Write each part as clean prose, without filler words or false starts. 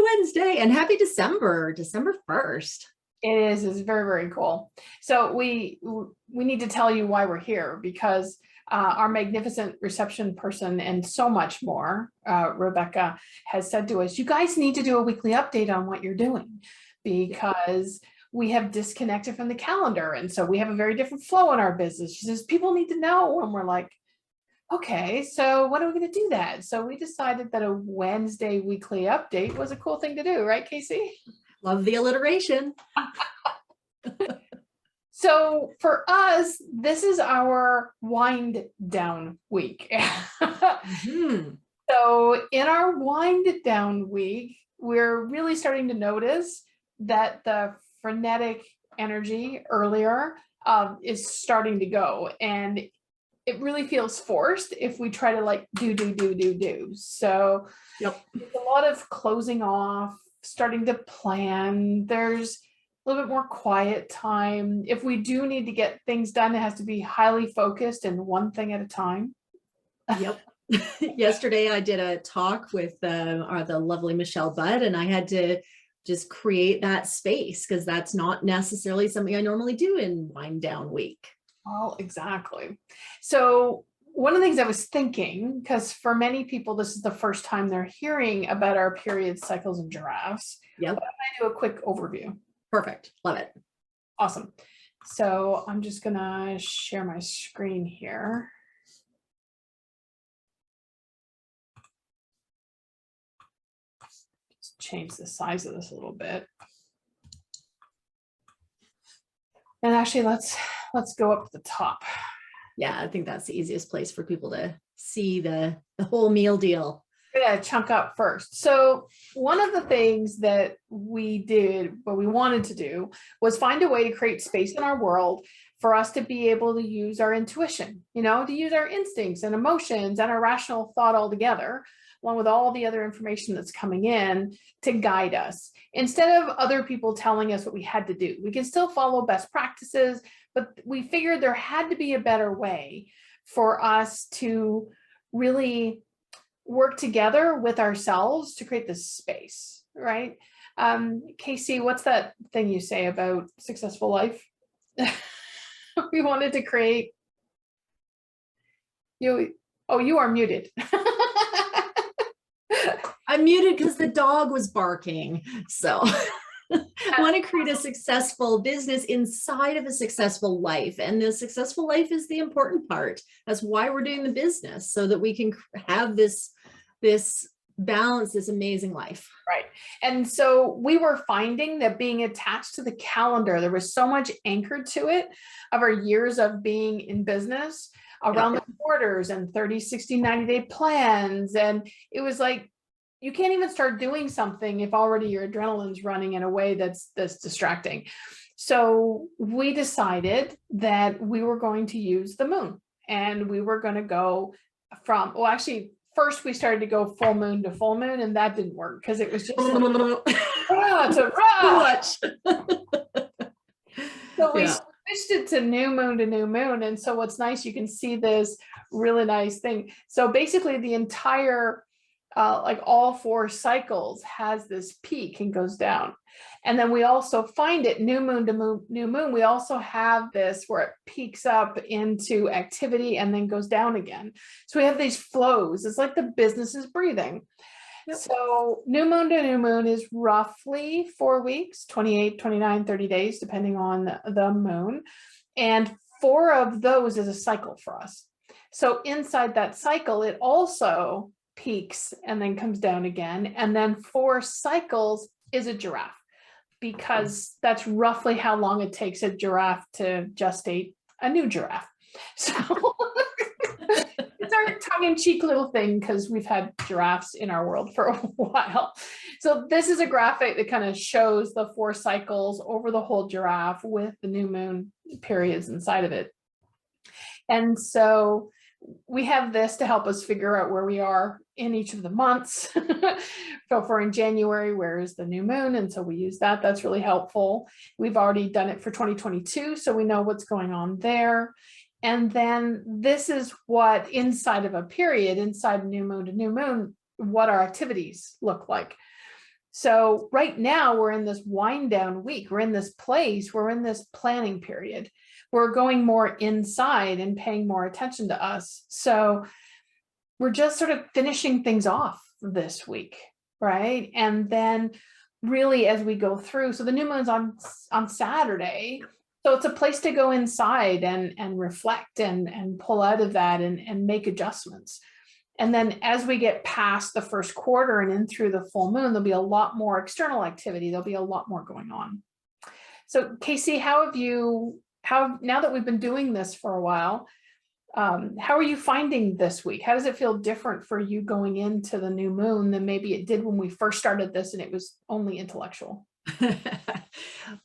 Wednesday and happy December, December 1st. It's very, very cool. So we need to tell you why we're here, because our magnificent reception person and so much more, Rebecca, has said to us, you guys need to do a weekly update on what you're doing, because we have disconnected from the calendar. And so we have a very different flow in our business. She says, people need to know. And we're like, okay, so when are we going to do that? So we decided that a Wednesday weekly update was a cool thing to do, right, Casey? Love the alliteration. So for us, this is our wind down week. So in our wind down week, we're really starting to notice that the frenetic energy earlier is starting to go, and it really feels forced if we try to like do. So Yep. It's a lot of closing off, starting to plan. There's a little bit more quiet time. If we do need to get things done, it has to be highly focused and one thing at a time. Yep. Yesterday I did a talk with the lovely Michelle Budd, and I had to just create that space because that's not necessarily something I normally do in wind down week. Well, exactly. So one of the things I was thinking, because for many people, this is the first time they're hearing about our period cycles and giraffes. Yep. But I do a quick overview. Perfect. Love it. Awesome. So I'm just gonna share my screen here. Just change the size of this a little bit. And actually, let's go up to the top. Yeah, I think that's the easiest place for people to see the whole meal deal. Yeah, chunk up first. So one of the things that we did, what we wanted to do, was find a way to create space in our world for us to be able to use our intuition, to use our instincts and emotions and our rational thought all together, along with all the other information that's coming in to guide us. Instead of other people telling us what we had to do, we can still follow best practices, but we figured there had to be a better way for us to really work together with ourselves to create this space, right? Casey, what's that thing you say about successful life? We wanted to create you. Oh, you are muted. I'm muted because the dog was barking. So I want to create a successful business inside of a successful life. And the successful life is the important part. That's why we're doing the business, so that we can have this balance, this amazing life. Right. And so we were finding that being attached to the calendar, there was so much anchored to it of our years of being in business around the quarters and 30, 60, 90-day plans. And it was like, you can't even start doing something if already your adrenaline's running in a way that's distracting. So we decided that we were going to use the moon, and we were going to go from, well, actually, first we started to go full moon to full moon, and that didn't work because it was just too much. So we switched it to new moon to new moon. And so what's nice, you can see this really nice thing. So basically the entire like all 4 cycles has this peak and goes down. And then we also find it new moon to new moon. We also have this where it peaks up into activity and then goes down again. So we have these flows. It's like the business is breathing. Yep. So new moon to new moon is roughly 4 weeks, 28, 29, 30 days, depending on the moon. And 4 of those is a cycle for us. So inside that cycle, it also peaks and then comes down again. And then 4 cycles is a giraffe, because that's roughly how long it takes a giraffe to gestate a new giraffe. So it's our tongue-in-cheek little thing, because we've had giraffes in our world for a while. So this is a graphic that kind of shows the 4 cycles over the whole giraffe with the new moon periods inside of it. And so we have this to help us figure out where we are in each of the months. So for in January, where is the new moon? And so we use that. That's really helpful. We've already done it for 2022, so we know what's going on there. And then this is what inside of a period, inside new moon to new moon, what our activities look like. So right now we're in this wind down week. We're in this place, we're in this planning period. We're going more inside and paying more attention to us. So we're just sort of finishing things off this week, right? And then really as we go through, so the new moon's on Saturday. So it's a place to go inside and reflect and pull out of that and make adjustments. And then as we get past the first quarter and in through the full moon, there'll be a lot more external activity. There'll be a lot more going on. So Casey, now that we've been doing this for a while, how are you finding this week? How does it feel different for you going into the new moon than maybe it did when we first started this and it was only intellectual?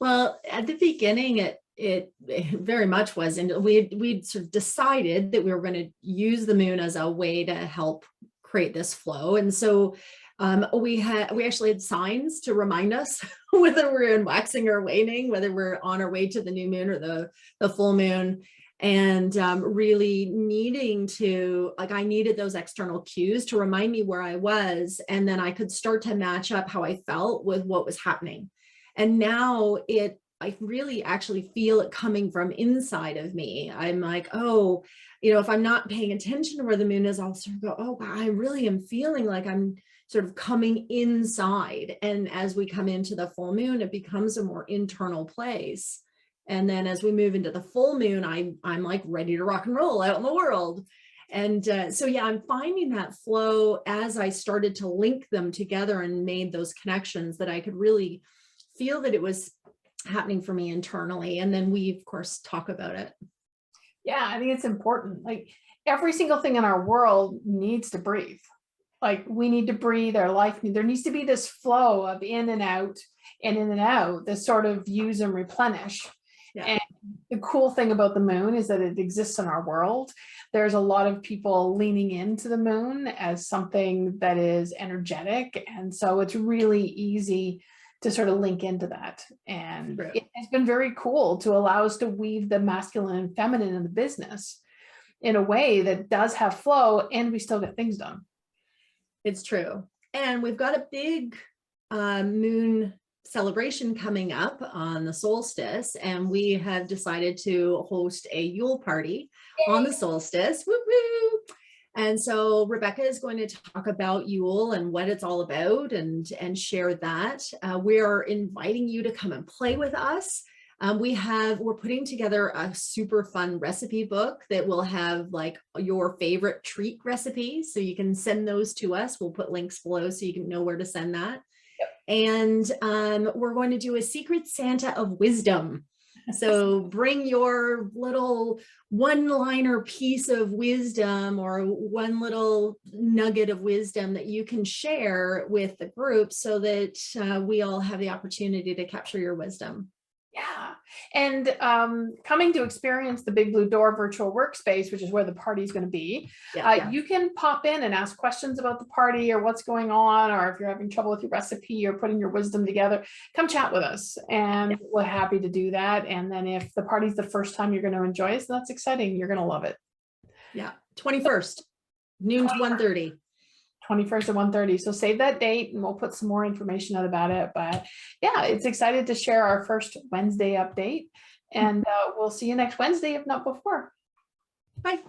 Well, at the beginning, it very much was, and we'd sort of decided that we were going to use the moon as a way to help create this flow. And so we actually had signs to remind us whether we're in waxing or waning, whether we're on our way to the new moon or the full moon. And really needing to, like, I needed those external cues to remind me where I was, and then I could start to match up how I felt with what was happening. And now I really actually feel it coming from inside of me. I'm like, oh, if I'm not paying attention to where the moon is, I'll sort of go, oh, wow, I really am feeling like I'm sort of coming inside. And as we come into the full moon, it becomes a more internal place. And then as we move into the full moon, I'm like ready to rock and roll out in the world. And so, yeah, I'm finding that flow as I started to link them together and made those connections, that I could really feel that it was happening for me internally. And then we, of course, talk about it. Yeah, I think it's important. Like every single thing in our world needs to breathe. Like we need to breathe our life. There needs to be this flow of in and out and in and out, this sort of use and replenish. Yeah. And the cool thing about the moon is that it exists in our world. There's a lot of people leaning into the moon as something that is energetic. And so it's really easy to sort of link into that. And it has been very cool to allow us to weave the masculine and feminine in the business in a way that does have flow and we still get things done. It's true. And we've got a big moon celebration coming up on the solstice, and we have decided to host a Yule party on the solstice. Woo woo! And so Rebecca is going to talk about Yule and what it's all about and share that. We're inviting you to come and play with us. We're putting together a super fun recipe book that will have like your favorite treat recipes. So you can send those to us. We'll put links below so you can know where to send that. And we're going to do a secret Santa of wisdom. So bring your little one-liner piece of wisdom or one little nugget of wisdom that you can share with the group so that we all have the opportunity to capture your wisdom. Yeah. And coming to experience the Big Blue Door virtual workspace, which is where the party is going to be, you can pop in and ask questions about the party or what's going on, or if you're having trouble with your recipe or putting your wisdom together, come chat with us and we're happy to do that. And then if the party's the first time you're going to enjoy us, that's exciting. You're going to love it. Yeah. 21st, noon to 1:30. 21st at 1:30. So save that date and we'll put some more information out about it. But yeah, it's excited to share our first Wednesday update, and we'll see you next Wednesday, if not before. Bye.